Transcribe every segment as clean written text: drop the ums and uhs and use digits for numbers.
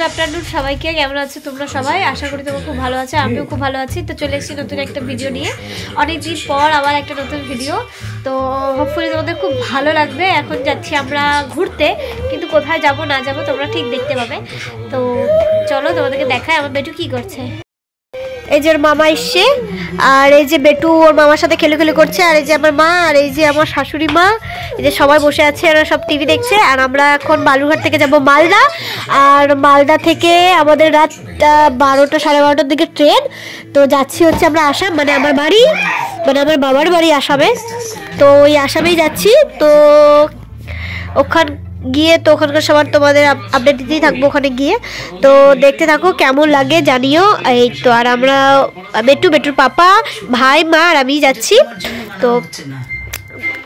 Afternoon সবাইকে, কেমন আছো তোমরা সবাই? আশা করি তোমরা খুব ভালো আছো, আমিও খুব ভালো আছি। তো চলে এসেছি নতুন একটা ভিডিও নিয়ে, অনেকদিন পর আবার একটা নতুন ভিডিও। তো হোপফুলি তোমাদের খুব ভালো লাগবে। এখন যাচ্ছি আমরা ঘুরতে, কিন্তু কোথায় যাব না যাব তোমরা ঠিক দেখতে পাবে। তো চলো তোমাদেরকে দেখায় আমার বেটু কি করছে। এই যে ওর মামা এসছে, আর এই যে বেটু ওর মামার সাথে খেলে করছে, আর এই যে আমার মা, আর এই যে আমার শাশুড়ি মা, এই যে সবাই বসে আছে, ওরা সব টিভি দেখছে। আর আমরা এখন বালুরঘাট থেকে যাব মালদা, আর মালদা থেকে আমাদের রাত 12টা সাড়ে 12টার দিকে ট্রেন। তো যাচ্ছি হচ্ছে আমরা আসাম, মানে আমার বাড়ি, মানে আমার বাবার বাড়ি আসামে। তো ওই আসামেই যাচ্ছি। তো ওখানে গিয়ে তো ওখানকার সবার তোমাদের আপডেট দিতেই থাকবো ওখানে গিয়ে। তো দেখতে থাকো, কেমন লাগে জানিও। এই তো আর আমরা বেটুর পাপা, ভাই, মা আর আমি যাচ্ছি। তো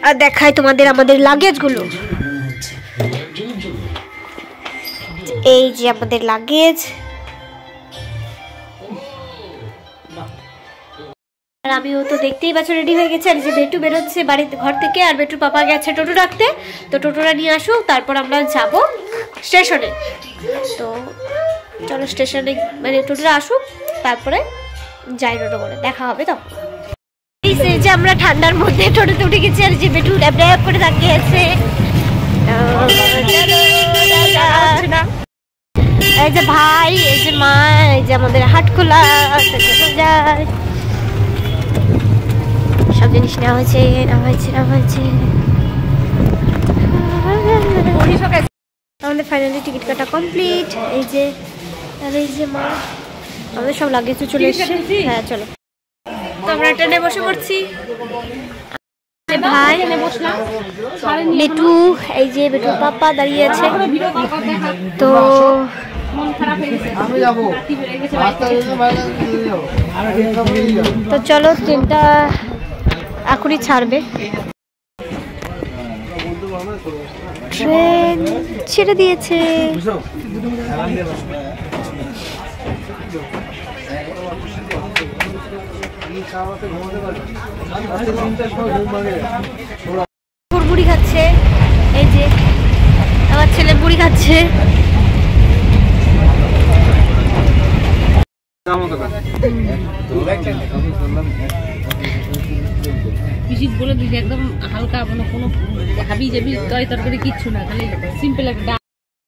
আর দেখাই তোমাদের আমাদের লাগেজগুলো। এই যে আমাদের লাগেজ, আর আমিও তো দেখতেই পাচ্ছ রেডি হয়ে গেছে। আর যে বেটু বেরোচ্ছে বাড়িতে ঘর থেকে, আর বেটুর পাপা গেছে টোটো ডাকতে। তো টোটোটা নিয়ে আসুক, তারপর আমরা যাব স্টেশনে। তো চলো স্টেশনে, মানে টোটোটা আসুক, তারপরে যাই টোটো করে দেখা হবে। তখন এই যে আমরা ঠান্ডার মধ্যে টোটোতে উঠে গেছি, আর যে বেটু ড্যাব ড্যাব করে তাকিয়ে আছে। এই যে ভাই, এই যে মা, এই যে আমাদের হাটখোলা যায়, সব জিনিস নেওয়া হয়েছে। আমাদের ফাইনালি টিকিট কাটা কমপ্লিট। এই যে, আর এই যে মা, আমাদের সব লাগেজ চলে এসেছে। হ্যাঁ চলো, তো আমরা ট্রেনে বসে পড়ছি। ভাই বেটু, এই যে বেটুর পাপা দাঁড়িয়ে আছে। তো তো চলো, ট্রেনটা এখনই ছাড়বে। ট্রেন ছেড়ে দিয়েছে। মুড়ি খাচ্ছে, এই যে আমার ছেলে মুড়ি খাচ্ছে। বলে দিদি একদম হালকা, মানে কোনো হাবি জাবি তরকারি কিচ্ছু না, খালি সিম্পল একটা।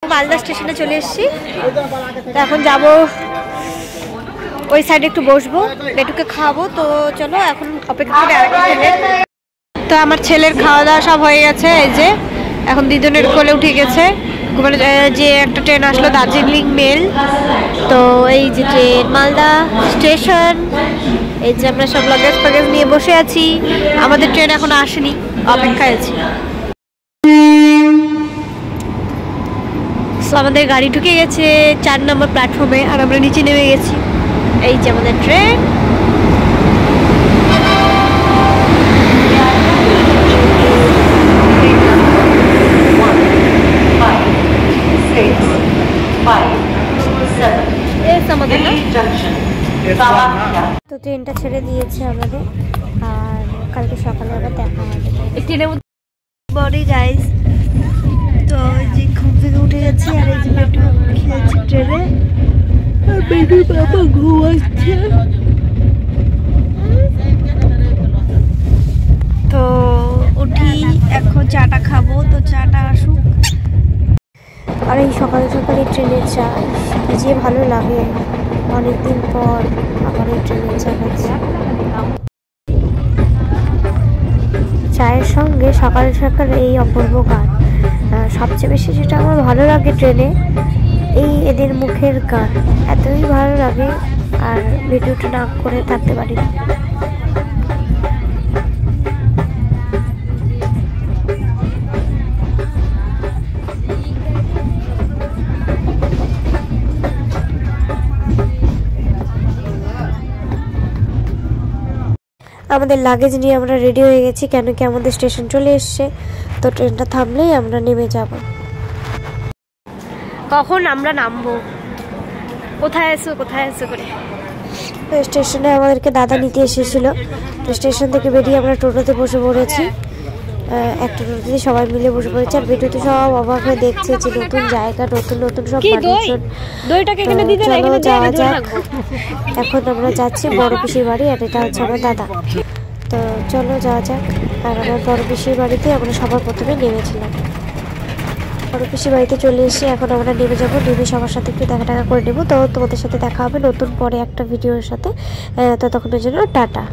মালদা স্টেশনে চলে এসেছি। তো এখন যাব ওই সাইডে, একটু বসবো, বেটুকে খাওয়াবো। তো চলো এখন অপেক্ষা করে আরেকটা ছেলে। তো আমার ছেলের খাওয়া দাওয়া সব হয়ে গেছে। এই যে এখন দুজনের কোলে উঠে গেছে। যে একটা ট্রেন আসলো দার্জিলিং মেল। তো এই যে ট্রেন মালদা স্টেশন, এই যে আমরা সব লাগেজ ফাগেজ নিয়ে বসে আছি। আমাদের ট্রেন এখন আসেনি, অপেক্ষায় আছি। আমাদের গাড়ি ঢুকে গেছে 4 নম্বর প্ল্যাটফর্মে, আর আমরা নিচে নেমে গেছি। এই যে আমাদের ট্রেন। তো ট্রেনটা ছেড়ে দিয়েছে আমাদের, আর কালকে সকালে আবার দেখা হবে বডি গাইস। তো যে ঘুম থেকে উঠে গেছি, আর এই যে বেটু খেয়েছে ট্রেনে, আর বেটুর বাবা ঘুমাচ্ছে। তো উঠি, এখন চাটা খাবো। তো চাটা আসুক। আর এই সকালে সকালে ট্রেনের চা যে ভালো লাগে, অনেকদিন পর আবার এই ট্রেনের চা খাচ্ছি। চায়ের সঙ্গে সকালে সকালে এই অপূর্ব গান। সবচেয়ে বেশি যেটা আমার ভালো লাগে ট্রেনে, এই এদের মুখের গান এতই ভালো লাগে, আর ভিডিওটা না করে থাকতে পারি। আমাদের লাগেজ নিয়ে আমরা রেডি হয়ে গেছি, কেন কি আমাদের স্টেশন চলে এসছে। তো ট্রেনটা থামলেই আমরা নেমে যাব। কখন আমরা নামবো, কোথায় এসো করে। তো স্টেশনে আমাদেরকে দাদা নিতে এসেছিল। তো স্টেশন থেকে বেরিয়ে আমরা টোটোতে বসে পড়েছি। একটা নদীতে সবাই মিলে বসে পড়েছে। আর ভিডিওতে সব অবাক হয়ে দেখছে যে নতুন জায়গা, নতুন নতুন সব মানুষজন। চলো যাওয়া যাক। এখন আমরা যাচ্ছি বড় পিসির বাড়ি, আর এটা হচ্ছে আমার দাদা। তো চলো যাওয়া যাক। আর আমার বড় পিসির বাড়িতে আমরা সবার প্রথমে নেমেছিলাম। বড় পিসির বাড়িতে চলে এসে এখন আমরা নেমে যাবো, নেমে সবার সাথে একটু দেখা টাকা করে নেবো। তো তোমাদের সাথে দেখা হবে নতুন পরে একটা ভিডিওর সাথে। ততক্ষণের জন্য টাটা।